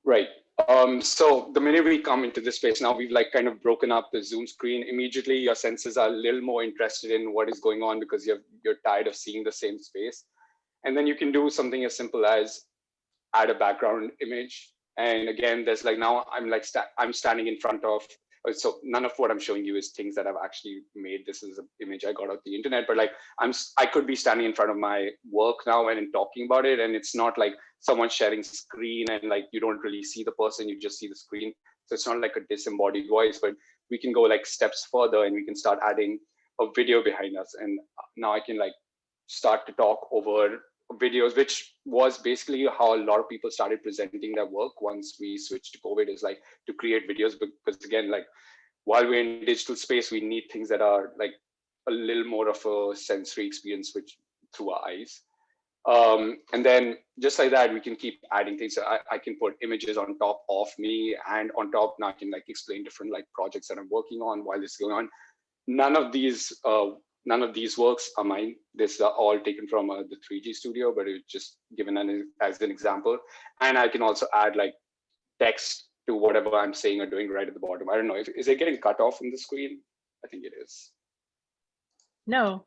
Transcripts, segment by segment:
Right. So the minute we come into this space, now we've like kind of broken up the Zoom screen. Immediately, your senses are a little more interested in what is going on because you're tired of seeing the same space. And then you can do something as simple as add a background image. And again, there's like now I'm standing in front of. So none of what I'm showing you is things that I've actually made. This is an image I got off the internet, but like I could be standing in front of my work now and talking about it, and it's not like someone sharing screen and like you don't really see the person, you just see the screen. So it's not like a disembodied voice, but we can go like steps further and we can start adding a video behind us. And now I can like start to talk over videos, which was basically how a lot of people started presenting their work once we switched to COVID, is like to create videos. Because again, like while we're in digital space, we need things that are like a little more of a sensory experience, which through our eyes. And then just like that, we can keep adding things. So I can put images on top of me, and on top now I can like explain different like projects that I'm working on while this is going on. None of these works are mine. These are all taken from the 3G studio, but it's just given as an example. And I can also add like text to whatever I'm saying or doing right at the bottom. I don't know, is it getting cut off on the screen? I think it is. No,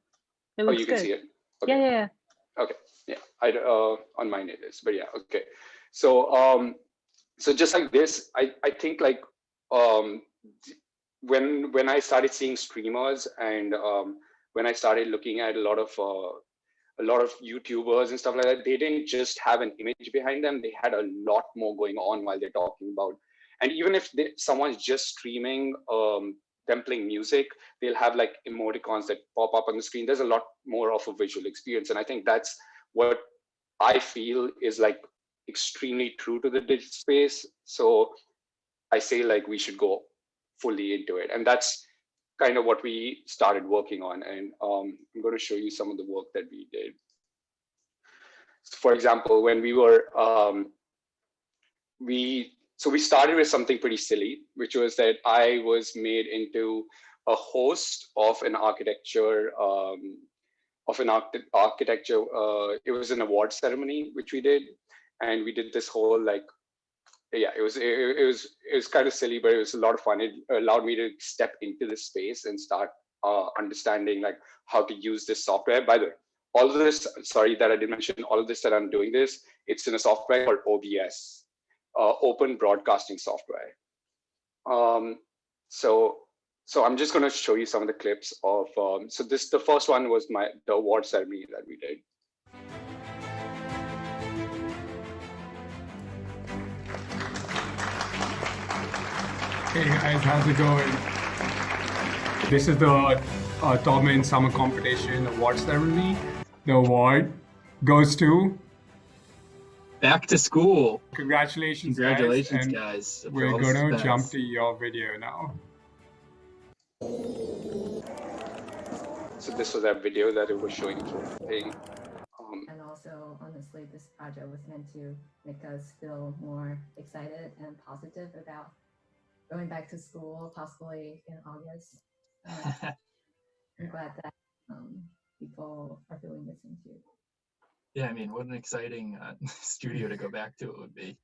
it looks you can good. see it? Okay. Yeah. Okay, yeah, on mine it is, but yeah, okay. So so just like this, I think like when I started seeing streamers and when I started looking at a lot of YouTubers and stuff like that, they didn't just have an image behind them. They had a lot more going on while they're talking about. And even if someone's just streaming them playing music, they'll have like emoticons that pop up on the screen. There's a lot more of a visual experience. And I think that's what I feel is like extremely true to the digital space. So I say like we should go fully into it. And that's kind of what we started working on. And I'm going to show you some of the work that we did. So for example, when we were, we started with something pretty silly, which was that I was made into a host of an architecture, it was an award ceremony, which we did. And we did this whole like, yeah, it was kind of silly, but it was a lot of fun. It allowed me to step into this space and start understanding like how to use this software. By the way, all of this, sorry that I didn't mention, all of this that I'm doing this, it's in a software called OBS, Open Broadcasting Software. So I'm just going to show you some of the clips of, so the first one was the award ceremony that we did. Hey guys, how's it going? This is the Tallman Summer Competition Award Ceremony. The award goes to... Back to school. Congratulations, guys. We're going to jump to your video now. So this was that video that it was showing thing. And also, honestly, this project was meant to make us feel more excited and positive about going back to school, possibly in August. I'm glad that people are feeling the same too. Yeah, I mean, what an exciting studio to go back to it would be.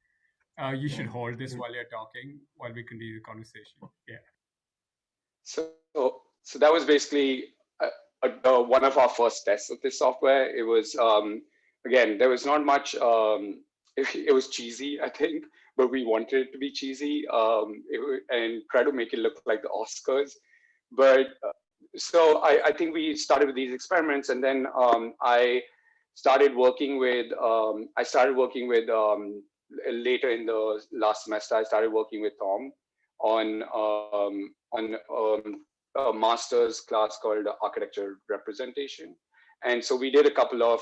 You should hold this while you're talking, while we continue the conversation. Yeah. So that was basically one of our first tests of this software. It was, again, there was not much, it was cheesy, I think, but we wanted it to be cheesy and try to make it look like the Oscars. But so I think we started with these experiments, and then I started working with, later in the last semester, I started working with Tom on a master's class called Architecture Representation. And so we did a couple of,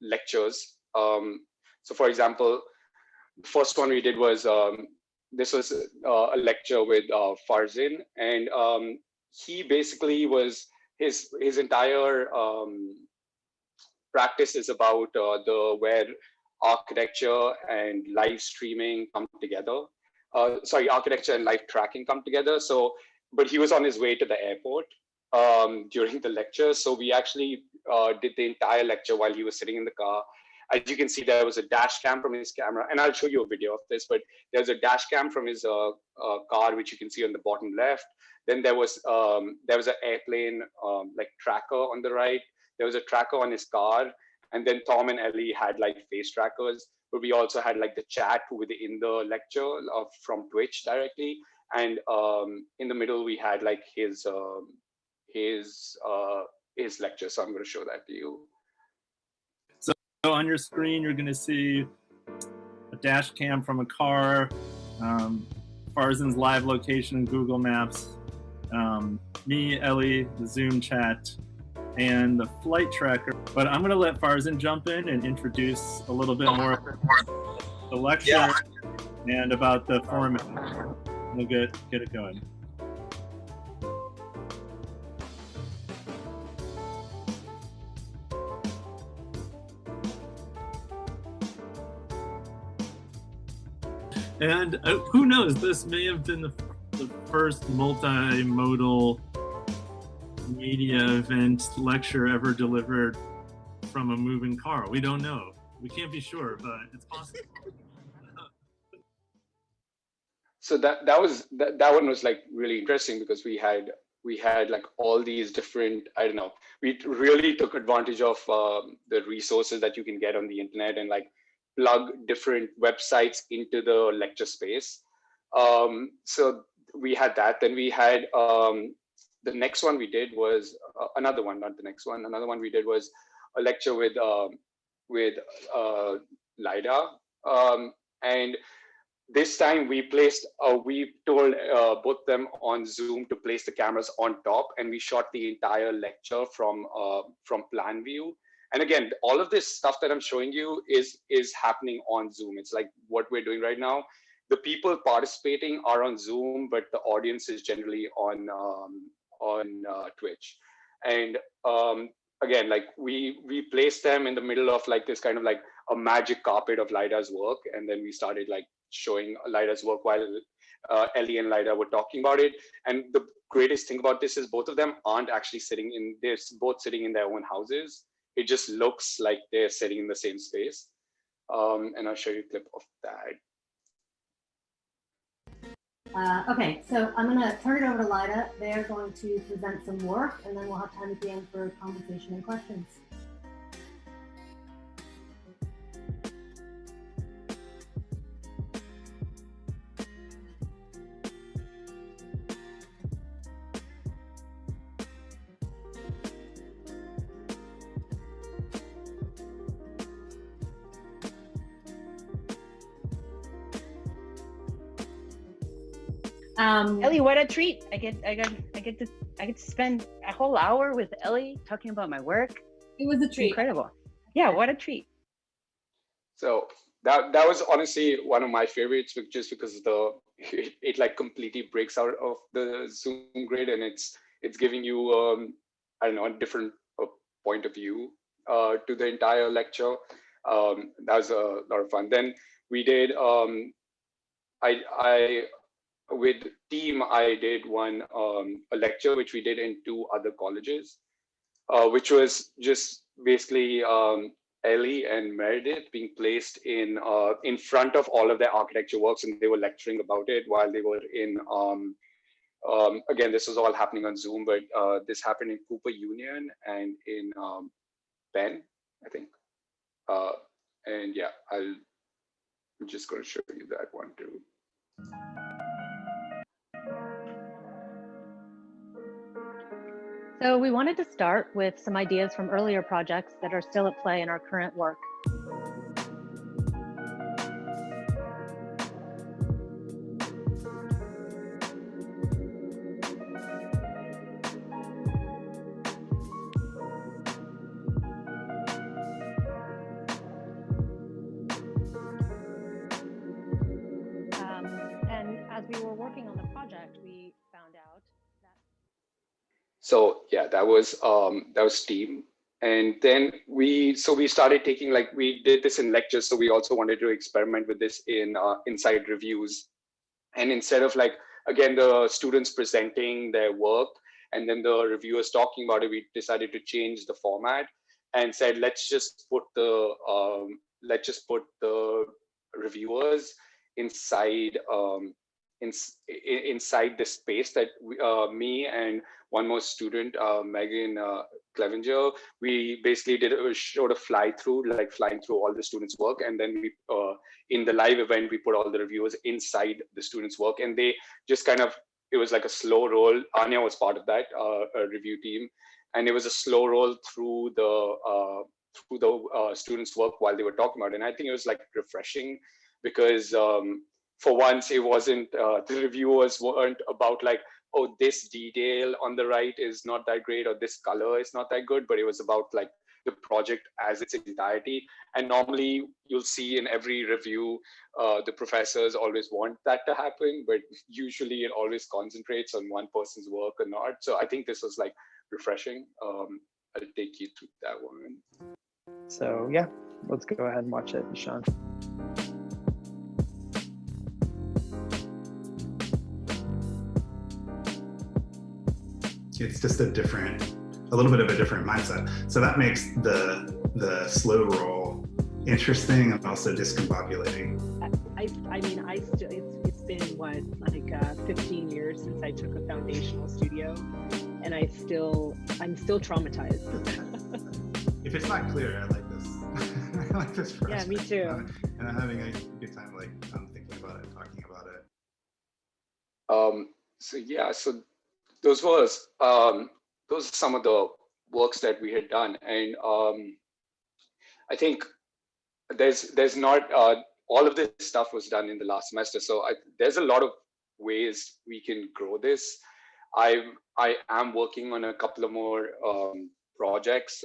lectures. So for example, the first one we did was, this was a lecture with Farzin, and he basically was, his entire practice is about where architecture and live streaming come together. Architecture and live tracking come together. So, but he was on his way to the airport during the lecture. So we actually did the entire lecture while he was sitting in the car. as you can see, there was a dash cam from his camera, and I'll show you a video of this, but there's a dash cam from his car, which you can see on the bottom left. Then there was an airplane like tracker on the right. There was a tracker on his car, and then Tom and Ellie had like face trackers, but we also had like the chat within the lecture from Twitch directly, and in the middle we had like his lecture. So I'm going to show that to you. So on your screen, you're going to see a dash cam from a car, Farzan's live location in Google Maps, me, Ellie, the Zoom chat, and the flight tracker. But I'm going to let Farzan jump in and introduce a little bit more of the lecture and about the format. We'll get it going. And who knows, this may have been the first multimodal media event lecture ever delivered from a moving car. We don't know. We can't be sure, but it's possible. So that one was like really interesting because we had like all these different, I don't know, we really took advantage of the resources that you can get on the internet and like plug different websites into the lecture space. So we had that. Then we had the next one we did was another one, not the next one. Another one we did was a lecture with LiDAR, and this time we told both them on Zoom to place the cameras on top, and we shot the entire lecture from plan view. And again, all of this stuff that I'm showing you is happening on Zoom. It's like what we're doing right now. The people participating are on Zoom, but the audience is generally on Twitch. And again, like we placed them in the middle of like this kind of like a magic carpet of LiDAR's work, and then we started like showing LiDAR's work while Ellie and LiDAR were talking about it. And the greatest thing about this is both of them aren't actually they're both sitting in their own houses. It just looks like they're sitting in the same space. And I'll show you a clip of that. Okay, so I'm going to turn it over to Lida. They're going to present some work, and then we'll have time at the end for conversation and questions. Ellie, what a treat! I get to spend a whole hour with Ellie talking about my work. It was a treat. Incredible. Yeah, what a treat. So that was honestly one of my favorites, just because it like completely breaks out of the Zoom grid, and it's giving you I don't know, a different point of view to the entire lecture. That was a lot of fun. Then we did with team, I did a lecture which we did in 2 other colleges, which was just basically Ellie and Meredith being placed in front of all of their architecture works, and they were lecturing about it while they were in. Again, this was all happening on Zoom, but this happened in Cooper Union and in Penn, I think. And yeah, I'm just going to show you that one too. So we wanted to start with some ideas from earlier projects that are still at play in our current work. And as we were working on the project, we found out that. So yeah, that was team. And then we started taking, like, we did this in lectures, so we also wanted to experiment with this in inside reviews. And instead of, like, again, the students presenting their work and then the reviewers talking about it, we decided to change the format and said, let's just put the let's just put the reviewers inside inside this space that me and one more student, Megan Clevenger, we basically showed a fly through, like flying through all the students' work, and then we in the live event we put all the reviewers inside the students' work, and they just kind of, it was like a slow roll. Anya was part of that review team, and it was a slow roll through the students' work while they were talking about it. And I think it was like refreshing because for once it wasn't the reviewers weren't about like, oh, this detail on the right is not that great or this color is not that good, but it was about like the project as its entirety. And normally you'll see in every review the professors always want that to happen, but usually it always concentrates on one person's work or not. So I think this was like refreshing. I'll take you through that one. So yeah, let's go ahead and watch it, Ishan. It's just a little bit of a different mindset. So that makes the slow roll interesting and also discombobulating. I mean, it's been what, like 15 years since I took a foundational studio, and I'm still traumatized. If it's not clear, I like this. I like this process. Yeah, me too. And I'm having a good time, like thinking about it, talking about it. So those are some of the works that we had done, and I think there's not all of this stuff was done in the last semester. So there's a lot of ways we can grow this. I am working on a couple of more projects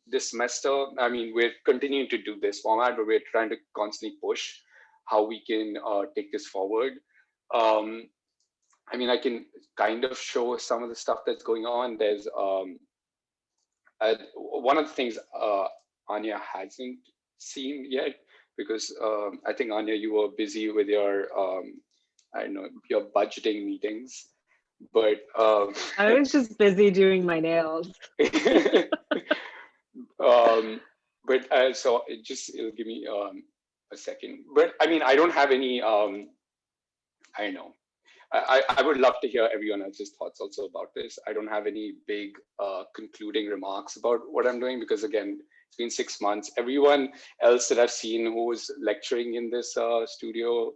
this semester. I mean, we're continuing to do this format, but we're trying to constantly push how we can take this forward. I mean, I can kind of show some of the stuff that's going on. There's one of the things Anya hasn't seen yet, because I think, Anya, you were busy with your, I don't know, your budgeting meetings, but I was just busy doing my nails. But so it'll give me a second. But I mean, I don't have any, I don't know. I would love to hear everyone else's thoughts also about this. I don't have any big concluding remarks about what I'm doing, because again, it's been 6 months. Everyone else that I've seen who's lecturing in this studio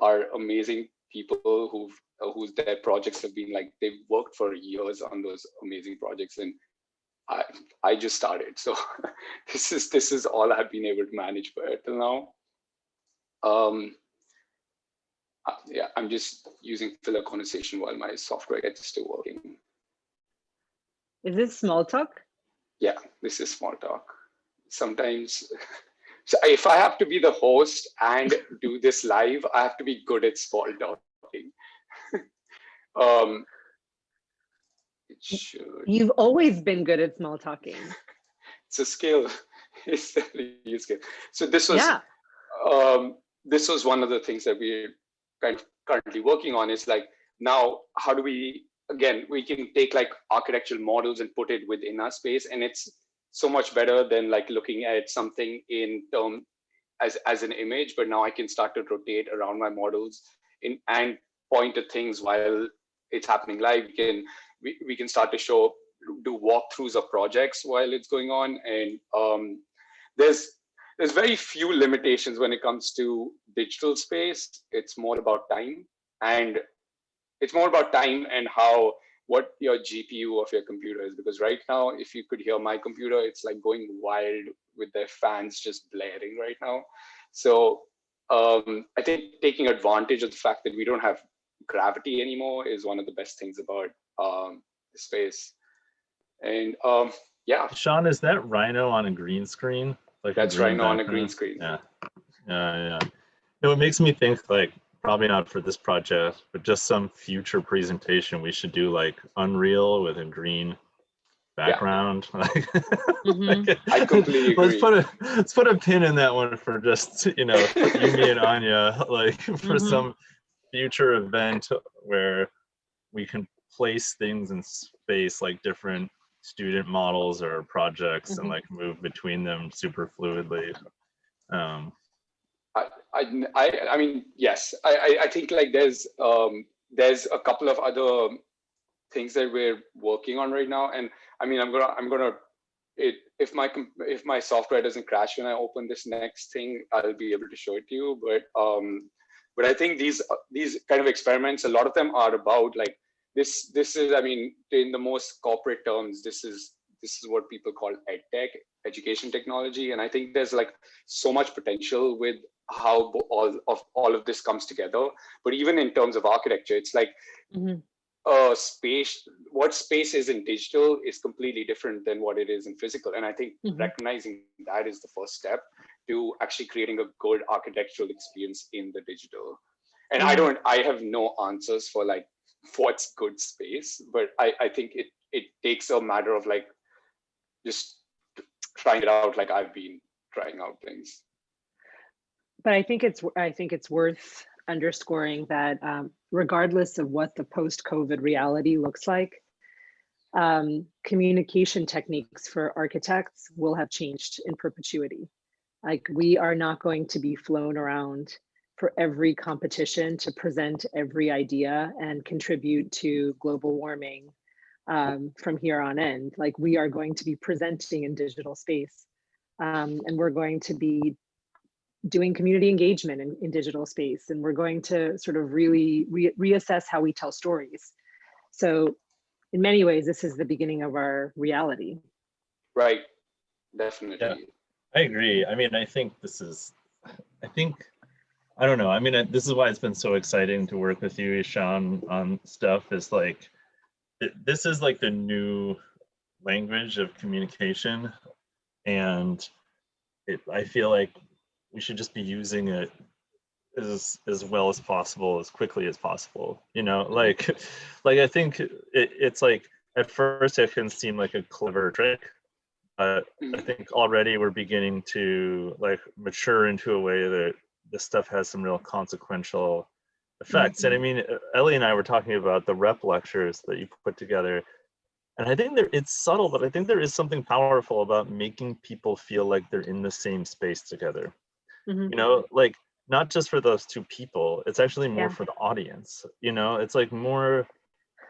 are amazing people whose their projects have been like, they've worked for years on those amazing projects, and I just started. So this is all I've been able to manage for till now. Yeah, I'm just using filler conversation while my software gets to working. Is this small talk? Yeah, this is small talk. Sometimes, so if I have to be the host and do this live, I have to be good at small talking. It should. You've always been good at small talking. It's a skill. It's definitely a skill. So this was, this was one of the things that we're kind of currently working on. Is like, now how do we, again, we can take like architectural models and put it within our space, and it's so much better than like looking at something in term as an image. But now I can start to rotate around my models and point at things while it's happening live. We can start to do walkthroughs of projects while it's going on, and there's very few limitations when it comes to digital space. It's more about time, and what your GPU of your computer is. Because right now, if you could hear my computer, it's like going wild with their fans just blaring right now. So I think taking advantage of the fact that we don't have gravity anymore is one of the best things about the space. And yeah. Sean, is that Rhino on a green screen? Like that's Rhino on a green screen. Yeah. It makes me think, like, probably not for this project, but just some future presentation, we should do like Unreal with a green background. Yeah. Like, I completely agree. Let's put a pin in that one for just, you me and Anya, like for some future event where we can place things in space, like different student models or projects, and like move between them super fluidly. I mean, yes, I think like there's a couple of other things that we're working on right now, and I mean, I'm gonna if my software doesn't crash when I open this next thing, I'll be able to show it to you. But I think these kind of experiments, a lot of them are about like this is, I mean, in the most corporate terms, this is what people call edtech, education technology, and I think there's like so much potential with how all of this comes together. But even in terms of architecture, it's like space, what space is in digital is completely different than what it is in physical, and I think recognizing that is the first step to actually creating a good architectural experience in the digital. And I have no answers for like what's good space, but I think it takes a matter of like just trying it out, like I've been trying out things. But I think it's worth underscoring that regardless of what the post-COVID reality looks like, communication techniques for architects will have changed in perpetuity. Like, we are not going to be flown around for every competition to present every idea and contribute to global warming from here on in. Like, we are going to be presenting in digital space, and we're going to be doing community engagement in digital space, and we're going to sort of really reassess how we tell stories. So in many ways, this is the beginning of our reality. Right, definitely. Yeah, I agree. I mean, I don't know. I mean, this is why it's been so exciting to work with you, Ishan, on stuff. Is like, this is like the new language of communication, and I feel like we should just be using it as well as possible, as quickly as possible. You know, like I think it's like at first it can seem like a clever trick, but I think already we're beginning to like mature into a way that this stuff has some real consequential effects. And I mean, Ellie and I were talking about the rep lectures that you put together, and I think it's subtle, but I think there is something powerful about making people feel like they're in the same space together. You know, like not just for those two people, it's actually more for the audience. You know, it's like more,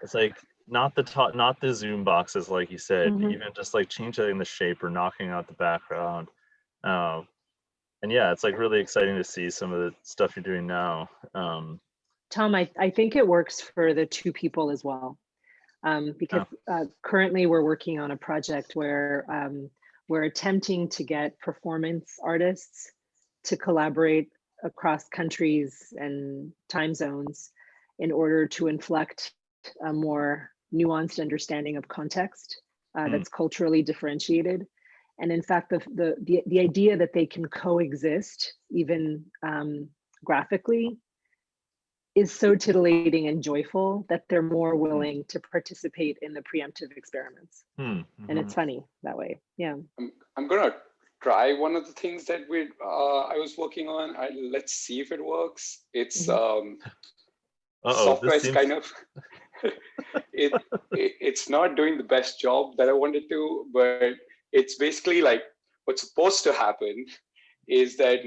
it's like not the Zoom boxes, like you said, even just like changing the shape or knocking out the background. And yeah, it's like really exciting to see some of the stuff you're doing now. Tom, I think it works for the two people as well. Because currently we're working on a project where we're attempting to get performance artists to collaborate across countries and time zones in order to inflect a more nuanced understanding of context that's culturally differentiated. And in fact, the idea that they can coexist even graphically is so titillating and joyful that they're more willing to participate in the preemptive experiments. And it's funny that way. Yeah. I'm gonna try one of the things that I was working on. Let's see if it works. It's software is kind of it's not doing the best job that I wanted to, but it's basically like what's supposed to happen is that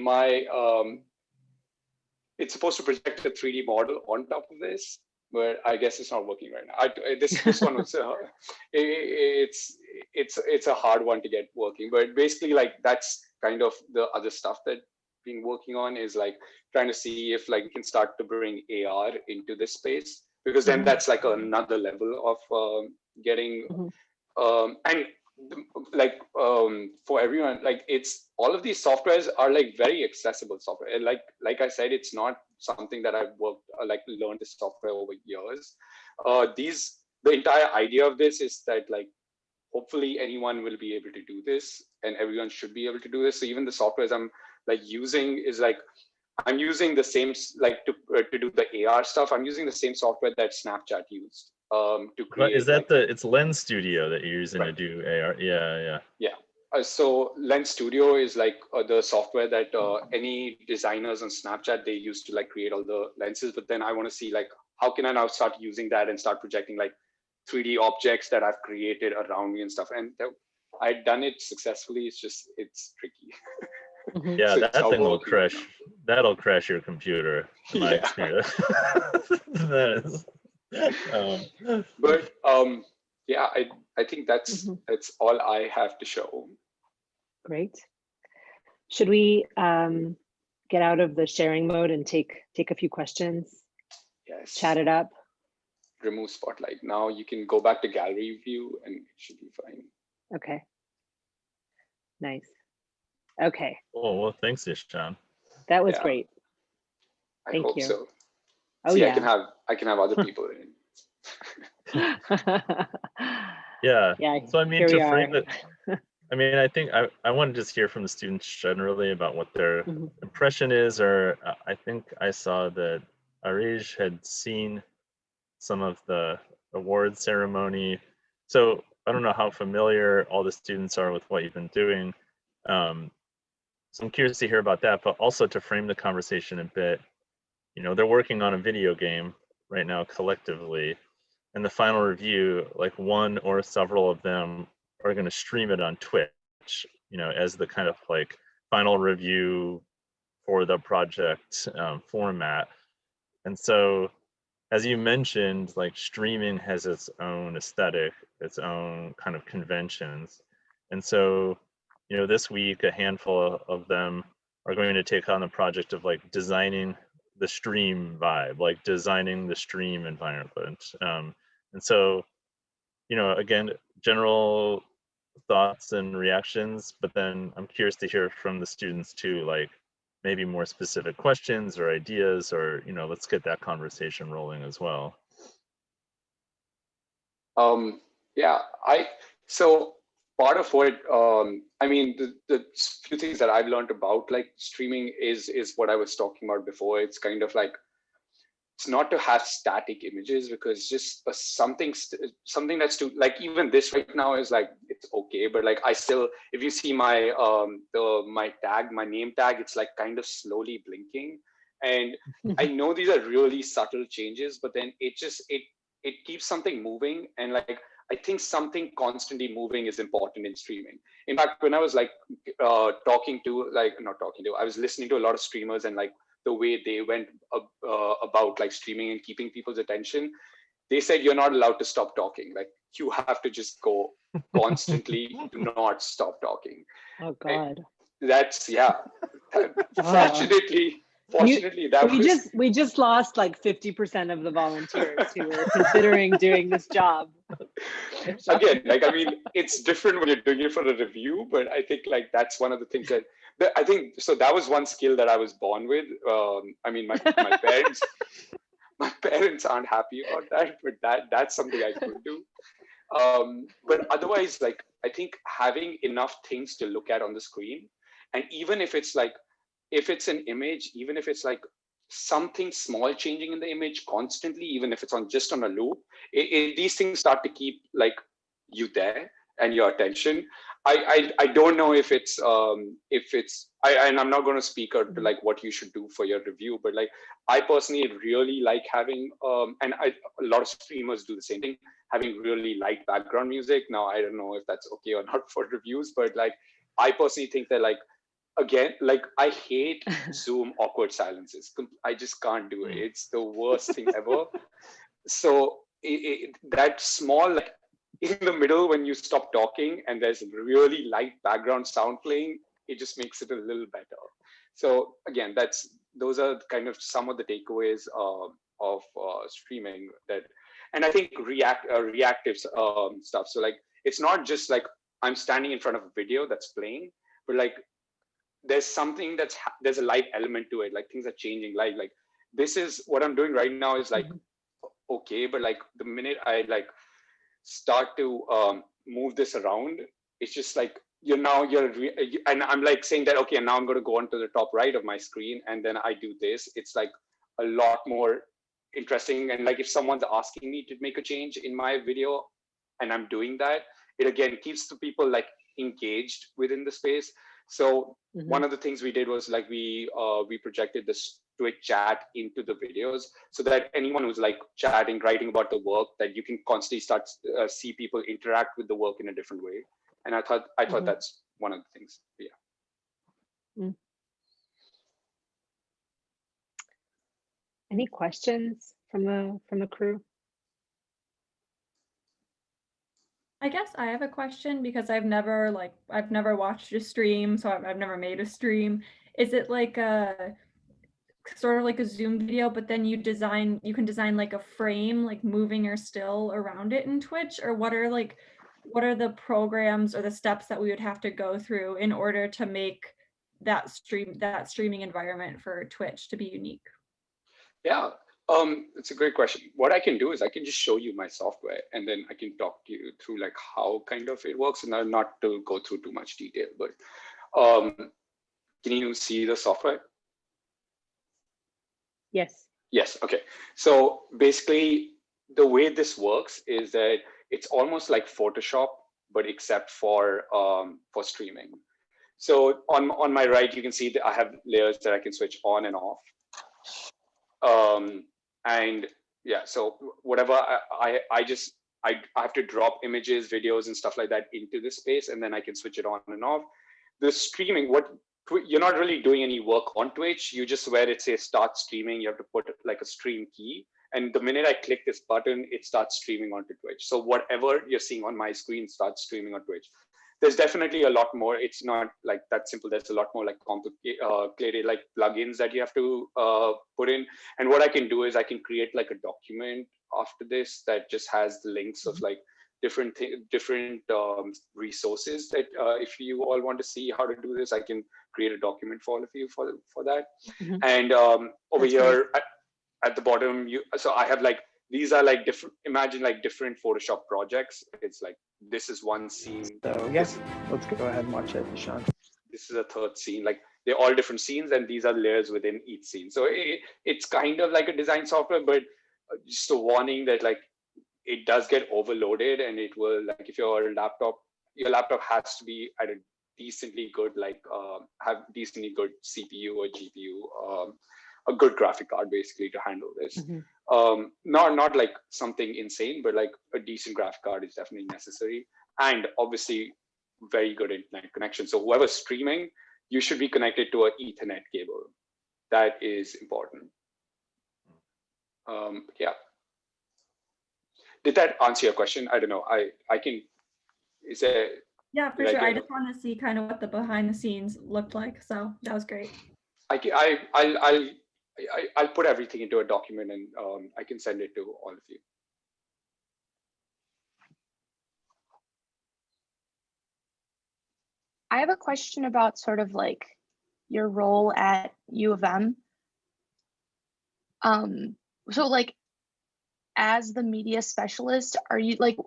it's supposed to project a 3D model on top of this, but I guess it's not working right now. This one was it's a hard one to get working, but basically like that's kind of the other stuff that been working on is like trying to see if like we can start to bring AR into this space, because then that's like another level of getting and like for everyone, like it's all of these softwares are like very accessible software. And like I said, it's not something that I've worked like learned this software over years. The entire idea of this is that like hopefully anyone will be able to do this, and everyone should be able to do this. So even the softwares I'm like using is like I'm using the same like to do the AR stuff. I'm using the same software that Snapchat used to create. But is that it's Lens Studio that you're using to do AR? Yeah. So Lens Studio is like the software that any designers on Snapchat, they used to like create all the lenses. But then I want to see like how can I now start using that and start projecting like 3D objects that I've created around me and stuff. And I'd done it successfully. It's tricky. Mhm. Yeah, So it's that not thing will working right crash. That'll crash your computer, in my Yeah. experience. That is, But yeah, I think that's Mhm. all I have to show. Great. Should we get out of the sharing mode and take a few questions, Yes. chat it up? Remove spotlight. Now you can go back to gallery view and it should be fine. Okay. Nice. Okay, oh, well, thanks, Ishan. that was Yeah. great. I Thank hope you. so. Oh See, yeah. I can have other people in. Yeah. Yeah, So I mean, here we to frame are. it, I mean, I think I want to just hear from the students generally about what their Mhm. impression is, or I think I saw that Arij had seen some of the award ceremony. So I don't know how familiar all the students are with what you've been doing. So I'm curious to hear about that, but also to frame the conversation a bit. You know, they're working on a video game right now collectively, and the final review, like one or several of them are going to stream it on Twitch, you know, as the kind of like final review for the project format. And so, as you mentioned, like streaming has its own aesthetic, its own kind of conventions. And so, you know, this week, a handful of them are going to take on the project of like designing the stream vibe, like designing the stream environment. And so, you know, again, general thoughts and reactions, but then I'm curious to hear from the students too, like maybe more specific questions or ideas, or, you know, let's get that conversation rolling as well. Yeah, so part of what I mean, the few things that I've learned about like streaming is what I was talking about before. It's kind of like, it's not to have static images, because just something that's too, like, even this right now is like, it's okay, but like I still, if you see my my name tag, it's like kind of slowly blinking, and I know these are really subtle changes, but then it keeps something moving, and like I think something constantly moving is important in streaming. In fact, when I was like I was listening to a lot of streamers, and like the way they went about like streaming and keeping people's attention, they said you're not allowed to stop talking. Like you have to just go constantly, do not stop talking. Oh God. That's Fortunately, we just lost like 50% of the volunteers who were considering doing this job. Again, like, I mean, it's different when you're doing it for a review, but I think like that's one of the things that I think, so that was one skill that I was born with. I mean, my parents aren't happy about that, but that's something I could do. But otherwise, like, I think having enough things to look at on the screen, and even if it's like, if it's an image, even if it's like something small changing in the image constantly, even if it's just on a loop, these things start to keep like you there and your attention. I don't know if it's and I'm not going to speak out to like what you should do for your review, but like I personally really like having and a lot of streamers do the same thing, having really light background music. Now I don't know if that's okay or not for reviews, but like I personally think that, like, again, like I hate Zoom awkward silences. I just can't do it. It's the worst thing ever. So that small, like in the middle when you stop talking and there's really light background sound playing, it just makes it a little better. So again, those are kind of some of the takeaways of streaming. That, and I think reactive stuff. So like it's not just like I'm standing in front of a video that's playing, but like there's something there's a live element to it. Like things are changing live. Like this is what I'm doing right now is like okay, but like the minute I like start to move this around, it's just like and I'm like saying that, okay, and now I'm going to go onto the top right of my screen, and then I do this. It's like a lot more interesting. And like if someone's asking me to make a change in my video and I'm doing that, it again keeps the people like engaged within the space. So one of the things we did was like we projected this Twitch chat into the videos, so that anyone who's like chatting, writing about the work, that you can constantly start see people interact with the work in a different way. And I thought that's one of the things. Yeah. Any questions from the crew? I guess I have a question because I've never watched a stream, so I've never made a stream. Is it like a sort of like a Zoom video, but then you can design like a frame, like moving or still around it in Twitch? Or what are the programs or the steps that we would have to go through in order to make that streaming environment for Twitch to be unique? Yeah, it's a great question. What I can do is I can just show you my software, and then I can talk to you through like how kind of it works, and not to go through too much detail, but can you see the software? Yes. Yes, okay. So basically the way this works is that it's almost like Photoshop, but except for streaming. So on my right, you can see that I have layers that I can switch on and off. And yeah, so whatever I have to drop images, videos, and stuff like that into this space, and then I can switch it on and off. The streaming, you're not really doing any work on Twitch. You just, where it says start streaming, you have to put like a stream key. And the minute I click this button, it starts streaming onto Twitch. So whatever you're seeing on my screen starts streaming on Twitch. There's definitely a lot more. It's not like that simple. There's a lot more like complicated like plugins that you have to put in. And what I can do is I can create like a document after this that just has the links of like different resources that if you all want to see how to do this, I can create a document for all of you for that. Mm-hmm. And over here at the bottom, so I have like, these are like different, imagine like different Photoshop projects. It's like, this is one scene. So yes, let's go ahead and watch it, Ishan. This is a third scene. Like they're all different scenes, and these are layers within each scene. So it's kind of like a design software, but just a warning that like it does get overloaded, and it will, like, if your laptop has to be at a decently good, like have decently good CPU or GPU, a good graphic card basically to handle this. Mm-hmm. Not like something insane, but like a decent graphic card is definitely necessary, and obviously very good internet connection. So whoever's streaming, you should be connected to an Ethernet cable. That is important. Yeah. Did that answer your question? I don't know. I can. Is there? Yeah, for sure. I just want to see kind of what the behind the scenes looked like. So that was great. I'll put everything into a document, and I can send it to all of you. I have a question about sort of like your role at U of M. So like, as the media specialist, are you like,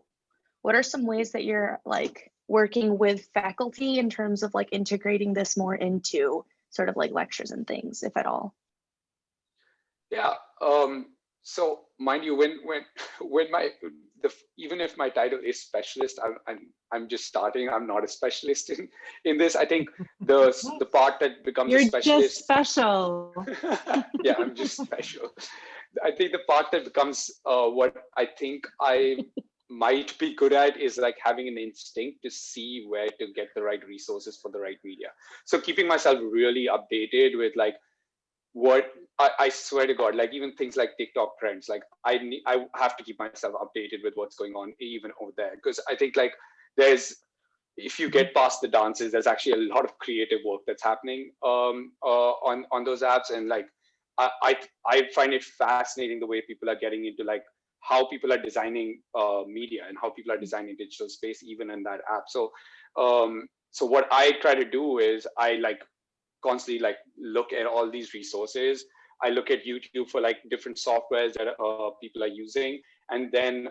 what are some ways that you're like working with faculty in terms of like integrating this more into sort of like lectures and things, if at all? Yeah. So mind you, even if my title is specialist, I'm just starting. I'm not a specialist in this. I think the part that becomes You're a specialist. Just special. Yeah, I'm just special. I think the part that becomes what I think I might be good at is like having an instinct to see where to get the right resources for the right media. So keeping myself really updated with like what I swear to God, like even things like TikTok trends, like I have to keep myself updated with what's going on even over there, because I think like if you get past the dances, there's actually a lot of creative work that's happening on those apps. And like I find it fascinating the way people are getting into like how people are designing media and how people are designing digital space even in that app. So so what I try to do is I like constantly like look at all these resources. I look at YouTube for like different softwares that people are using, and then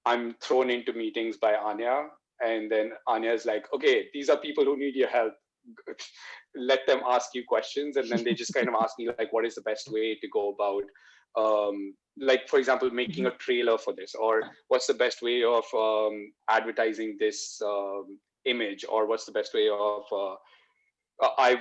I'm thrown into meetings by Anya, and then Anya is like, okay, these are people who need your help. Let them ask you questions, and then they just kind of ask me like, what is the best way to go about, like for example, making a trailer for this, or what's the best way of advertising this image, or what's the best way of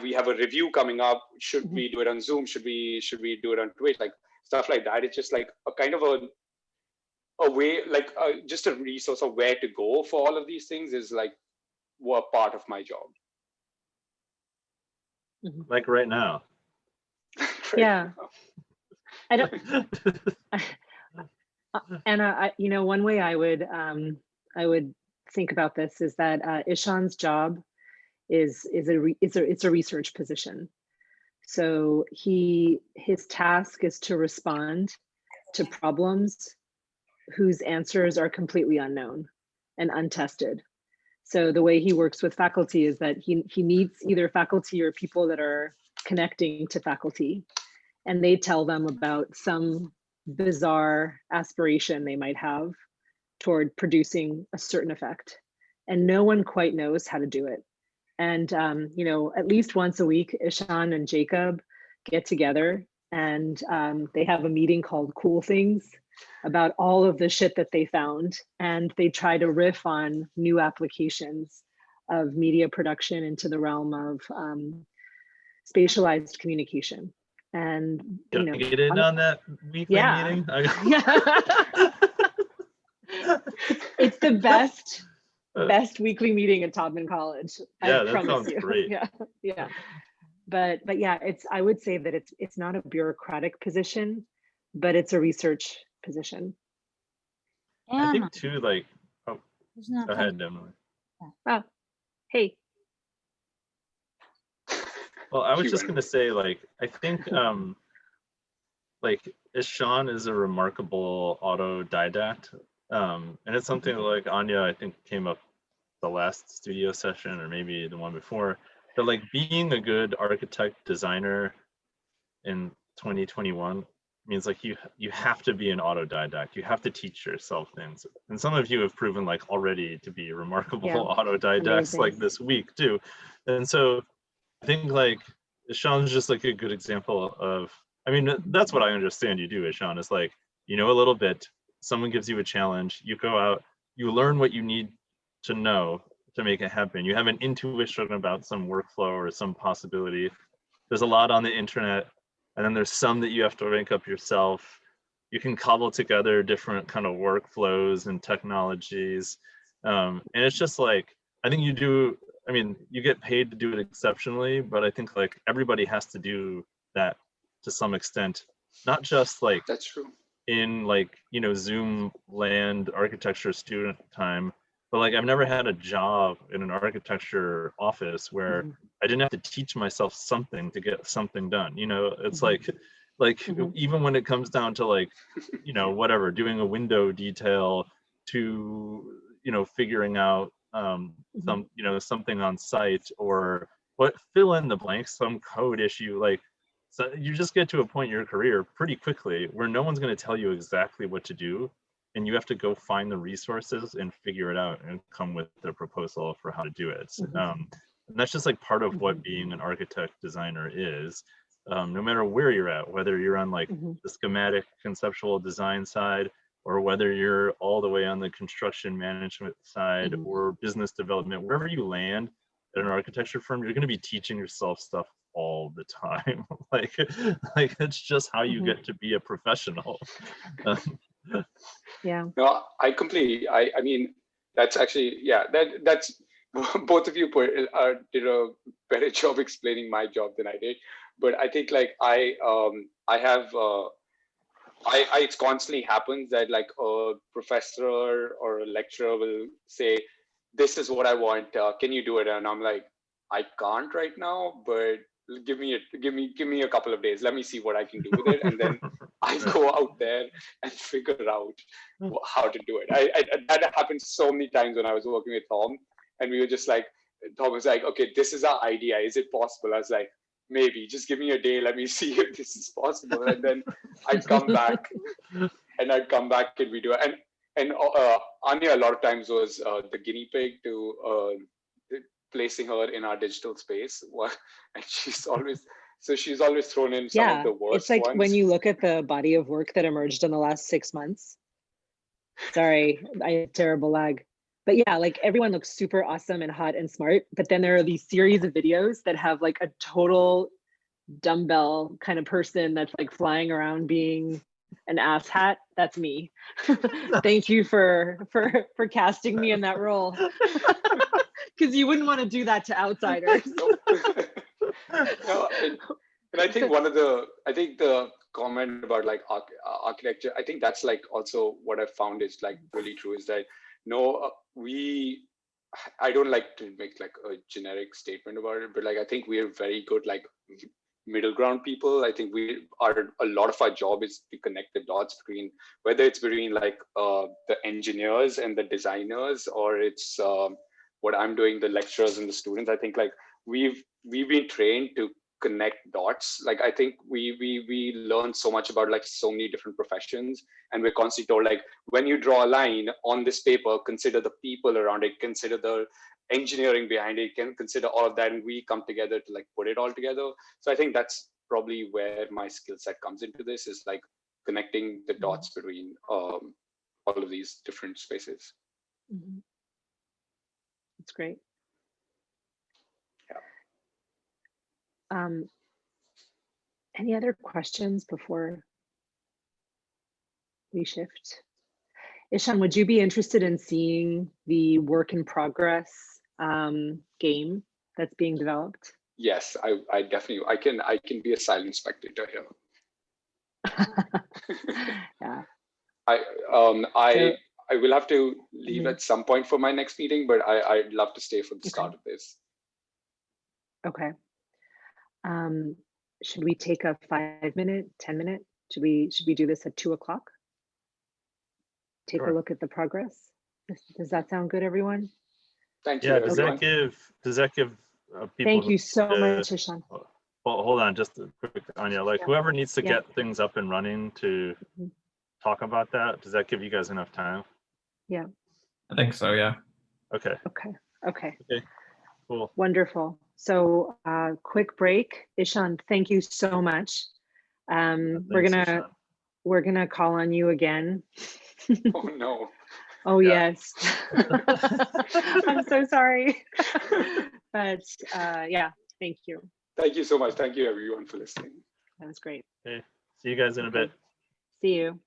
we have a review coming up. Should we do it on Zoom? Should we do it on Twitch? Like stuff like that. It's just like a kind of a way, like just a resource of where to go for all of these things is like what part of my job. like right now. Yeah. I don't, and you know, one way I would think about this is that Ishan's job is a research position. So his task is to respond to problems whose answers are completely unknown and untested. So the way he works with faculty is that he meets either faculty or people that are connecting to faculty, and they tell them about some bizarre aspiration they might have toward producing a certain effect. And no one quite knows how to do it. And you know, at least once a week, Ishan and Jacob get together and they have a meeting called Cool Things about all of the shit that they found. And they try to riff on new applications of media production into the realm of spatialized communication. And you Can know, I get in on that weekly meeting? It's the best weekly meeting at Taubman College. Yeah, I that promise sounds you. great. Yeah. But yeah, I would say that it's not a bureaucratic position, but it's a research position. I think too, like, oh, not go ahead, Emily. Oh, hey. Well, I was just gonna say, like, I think like Ishan is a remarkable autodidact. And it's something like Anya, I think, came up the last studio session or maybe the one before. But like being a good architect designer in 2021 means like you have to be an autodidact. You have to teach yourself things. And some of you have proven like already to be remarkable autodidacts like this week too. And so I think like Ishan's just like a good example of, I mean, that's what I understand you do, Ishan, is like, you know, a little bit, someone gives you a challenge, you go out, you learn what you need to know to make it happen. You have an intuition about some workflow or some possibility. There's a lot on the internet, and then there's some that you have to rank up yourself. You can cobble together different kind of workflows and technologies. And it's just like, I think you do, I mean, you get paid to do it exceptionally, but I think like everybody has to do that to some extent, not just like that's true in like, you know, Zoom land architecture student time, but like I've never had a job in an architecture office where I didn't have to teach myself something to get something done. You know, it's like even when it comes down to like, you know, whatever, doing a window detail to, you know, figuring out some, you know, something on site or what, fill in the blanks, some code issue, like, so you just get to a point in your career pretty quickly where no one's going to tell you exactly what to do, and you have to go find the resources and figure it out and come with the proposal for how to do it. And that's just like part of what being an architect designer is. No matter where you're at, whether you're on like the schematic conceptual design side, or whether you're all the way on the construction management side or business development, wherever you land at an architecture firm, you're going to be teaching yourself stuff all the time. like it's just how you get to be a professional. Yeah. No, I completely, I mean, that's actually, yeah, that's, both of you did a better job explaining my job than I did. But I think like it constantly happens that like a professor or a lecturer will say, this is what I want, can you do it? And I'm like, I can't right now, but give me a couple of days. Let me see what I can do with it. And then I go out there and figure out how to do it. That happened so many times when I was working with Tom, and we were just like, Tom was like, okay, this is our idea. Is it possible? I was like, maybe, just give me a day. Let me see if this is possible. And then I'd come back and we do it. And Anya a lot of times was the guinea pig to placing her in our digital space. And she's always thrown in some of the worst it's like ones. when you look at the body of work that emerged in the last 6 months. Sorry, I had terrible lag. But yeah, like everyone looks super awesome and hot and smart. But then there are these series of videos that have like a total dumbbell kind of person that's like flying around being an asshat. That's me. Thank you for casting me in that role. Because you wouldn't want to do that to outsiders. No, and I think the comment about like architecture, I think that's like also what I found is like really true is that I don't like to make like a generic statement about it, but like I think we're very good like middle ground people. I think a lot of our job is to connect the dots between whether it's between like the engineers and the designers, or it's what I'm doing, the lecturers and the students. I think like we've been trained to connect dots. Like I think we learn so much about like so many different professions, and we're constantly told like when you draw a line on this paper, consider the people around it, consider the engineering behind it, can consider all of that, and we come together to like put it all together. So I think that's probably where my skill set comes into this, is like connecting the dots between all of these different spaces. Mm-hmm. That's great. Yeah. Any other questions before we shift? Ishan, would you be interested in seeing the work in progress game that's being developed? Yes, I definitely, I can be a silent spectator here. Yeah. I will have to leave at some point for my next meeting, but I'd love to stay for the start of this. Okay. Should we take a 5-minute, 10-minute? Should we do this at 2 o'clock? Take a look at the progress. Does that sound good, everyone? Thank you. Yeah. Everyone. Does that give people? Thank you so much, Ishan. Well, hold on, just a quick, Anya. Like whoever needs to get things up and running to talk about that, does that give you guys enough time? Yeah. I think so. Yeah. Okay. Okay. Cool. Wonderful. So quick break. Ishan, thank you so much. We're gonna call on you again. Oh no. Oh yes. I'm so sorry. But yeah, thank you. Thank you so much. Thank you everyone for listening. That was great. Okay. See you guys in a bit. See you.